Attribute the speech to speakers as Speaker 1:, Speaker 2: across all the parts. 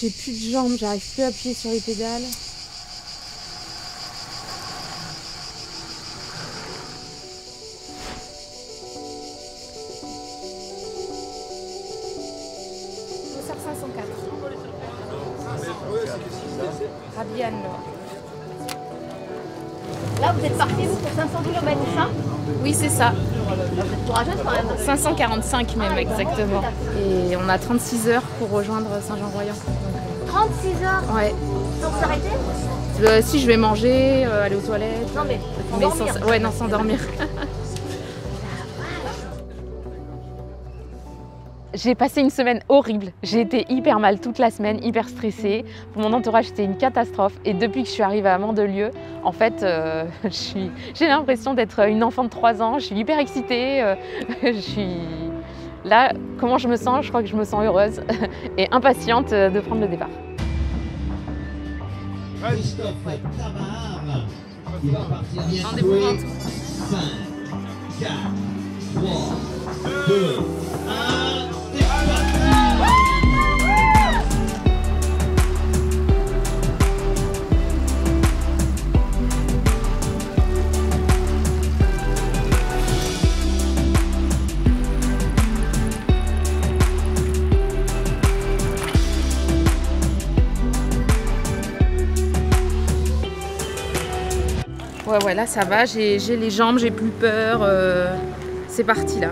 Speaker 1: J'ai plus de jambes, j'arrive plus à appuyer sur les pédales. Je sors 504. Rabiane.
Speaker 2: Là, vous êtes parti vous, pour 500 km, ça?
Speaker 1: Oui, c'est ça.
Speaker 2: Vous êtes courageuse quand même.
Speaker 1: 545 même, exactement. Et on a 36 heures pour rejoindre Saint-Jean-Royan.
Speaker 2: 36 heures
Speaker 1: Ouais.
Speaker 2: sans s'arrêter?
Speaker 1: Si je vais manger, aller aux toilettes.
Speaker 2: Non, mais sans
Speaker 1: mais
Speaker 2: dormir.
Speaker 1: Ouais, non, sans dormir. J'ai passé une semaine horrible. J'ai été hyper mal toute la semaine, hyper stressée. Pour mon entourage, c'était une catastrophe. Et depuis que je suis arrivée à Mandelieu, en fait, j'ai l'impression d'être une enfant de 3 ans. Je suis hyper excitée. Je suis là, comment je me sens? Je crois que je me sens heureuse et impatiente de prendre le départ.
Speaker 3: Christophe Tabar, il va partir bien
Speaker 1: Rendez-vous
Speaker 3: joué.
Speaker 1: Ventoux.
Speaker 3: 5, 4, 3, 2, 1, c'est parti.
Speaker 1: Ouais, là ça va, j'ai les jambes, j'ai plus peur. C'est parti là.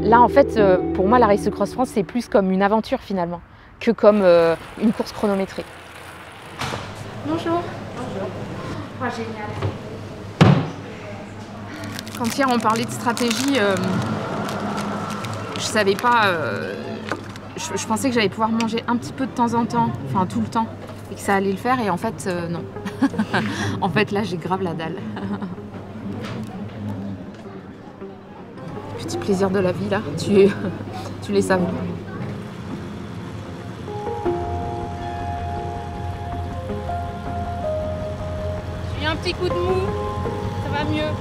Speaker 1: Là en fait, pour moi la Race Cross France c'est plus comme une aventure finalement que comme une course chronométrée. Bonjour. Bonjour. Oh, génial. Quand hier on parlait de stratégie, je savais pas. Je pensais que j'allais pouvoir manger un petit peu de temps en temps, enfin tout le temps, et que ça allait le faire, et en fait, non. En fait, là, j'ai grave la dalle. Petit plaisir de la vie, là, tu les savoures. J'ai eu un petit coup de mou, ça va mieux.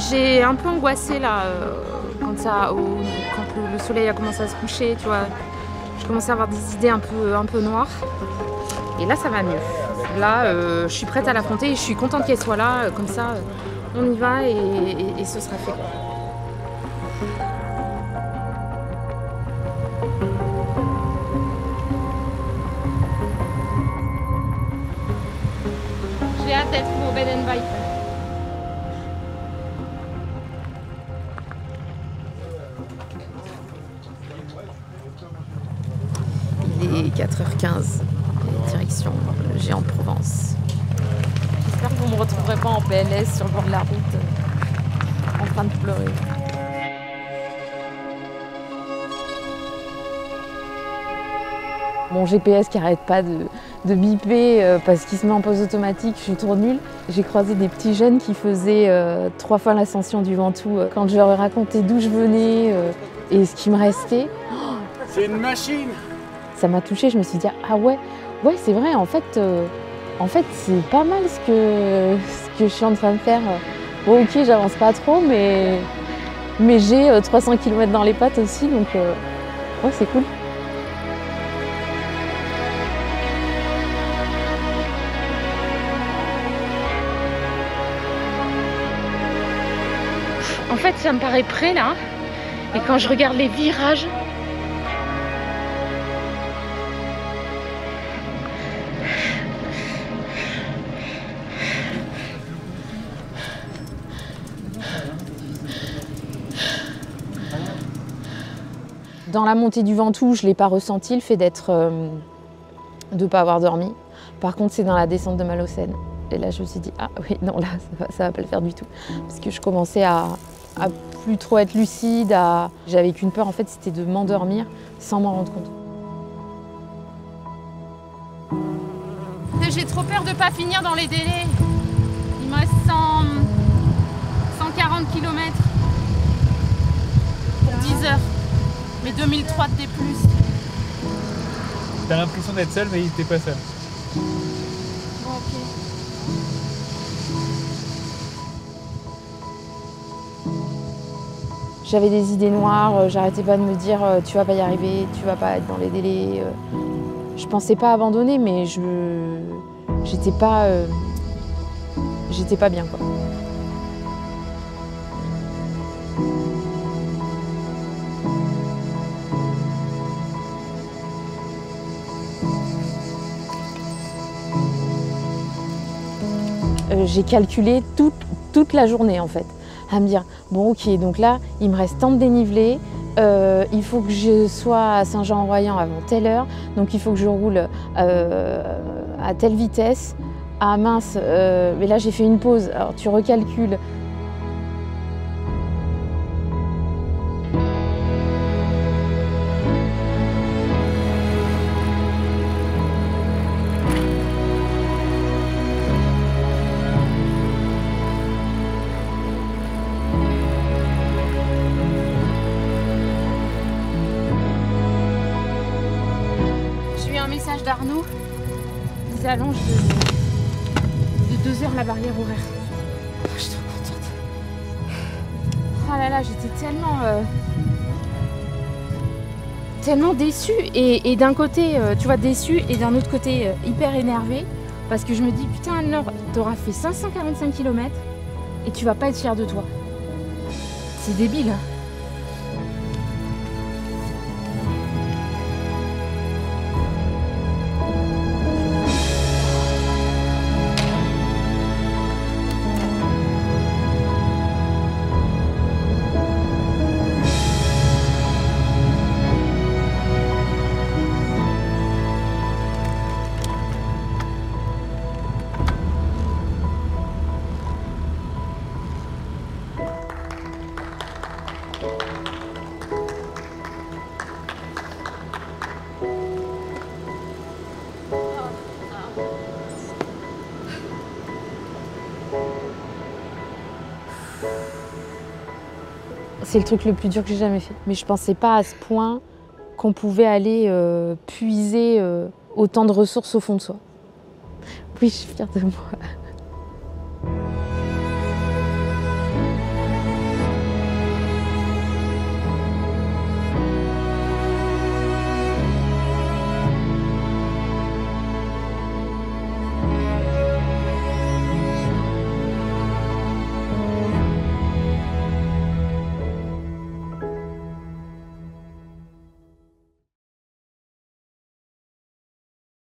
Speaker 1: J'ai un peu angoissé là, quand le soleil a commencé à se coucher, tu vois. Je commençais à avoir des idées un peu noires. Et là, ça va mieux. Là, je suis prête à l'affronter et je suis contente qu'elle soit là. Comme ça, on y va et ce sera fait. J'ai hâte d'être au Bed and Bike. Il est 4h15, direction le Géant de Provence. J'espère que vous ne me retrouverez pas en PLS sur le bord de la route, en train de pleurer. Mon GPS qui n'arrête pas de biper parce qu'il se met en pause automatique, je suis trop nulle. J'ai croisé des petits jeunes qui faisaient 3 fois l'ascension du Ventoux. Quand je leur ai raconté d'où je venais et ce qui me restait,
Speaker 4: c'est une machine.
Speaker 1: Ça m'a touchée, je me suis dit ah ouais c'est vrai, en fait c'est pas mal ce que je suis en train de faire. Bon ok, j'avance pas trop, mais j'ai 300 km dans les pattes aussi, donc ouais, c'est cool. En fait, ça me paraît près là, et quand je regarde les virages, dans la montée du Ventoux, je ne l'ai pas ressenti, le fait de ne pas avoir dormi. Par contre, c'est dans la descente de Malocène. Et là, je me suis dit, ah oui, non, là, ça va pas le faire du tout. Parce que je commençais à plus trop être lucide. J'avais qu'une peur, en fait, c'était de m'endormir sans m'en rendre compte. J'ai trop peur de ne pas finir dans les délais. Il me reste 140 km pour 10 heures. Mais 2003 de D+.
Speaker 5: T'as l'impression d'être seul, mais t'es pas seul.
Speaker 1: Bon, ok. J'avais des idées noires, j'arrêtais pas de me dire tu vas pas y arriver, tu vas pas être dans les délais. Je pensais pas abandonner, mais j'étais pas bien quoi. J'ai calculé toute la journée en fait, à me dire bon ok, donc là il me reste tant de dénivelé, il faut que je sois à Saint-Jean-en-Royans avant telle heure, donc il faut que je roule à telle vitesse. Ah mince, mais là j'ai fait une pause, alors tu recalcules. d'Arnaud, ils allongent de 2 heures la barrière horaire. Oh, je suis trop contente. Oh là là, j'étais tellement déçue. Et d'un côté, tu vois, déçue, et d'un autre côté, hyper énervée. Parce que je me dis, putain, Anne-Laure, t'auras fait 545 km et tu vas pas être fière de toi. C'est débile. C'est le truc le plus dur que j'ai jamais fait. Mais je pensais pas à ce point qu'on pouvait aller puiser autant de ressources au fond de soi. Oui, je suis fière de moi.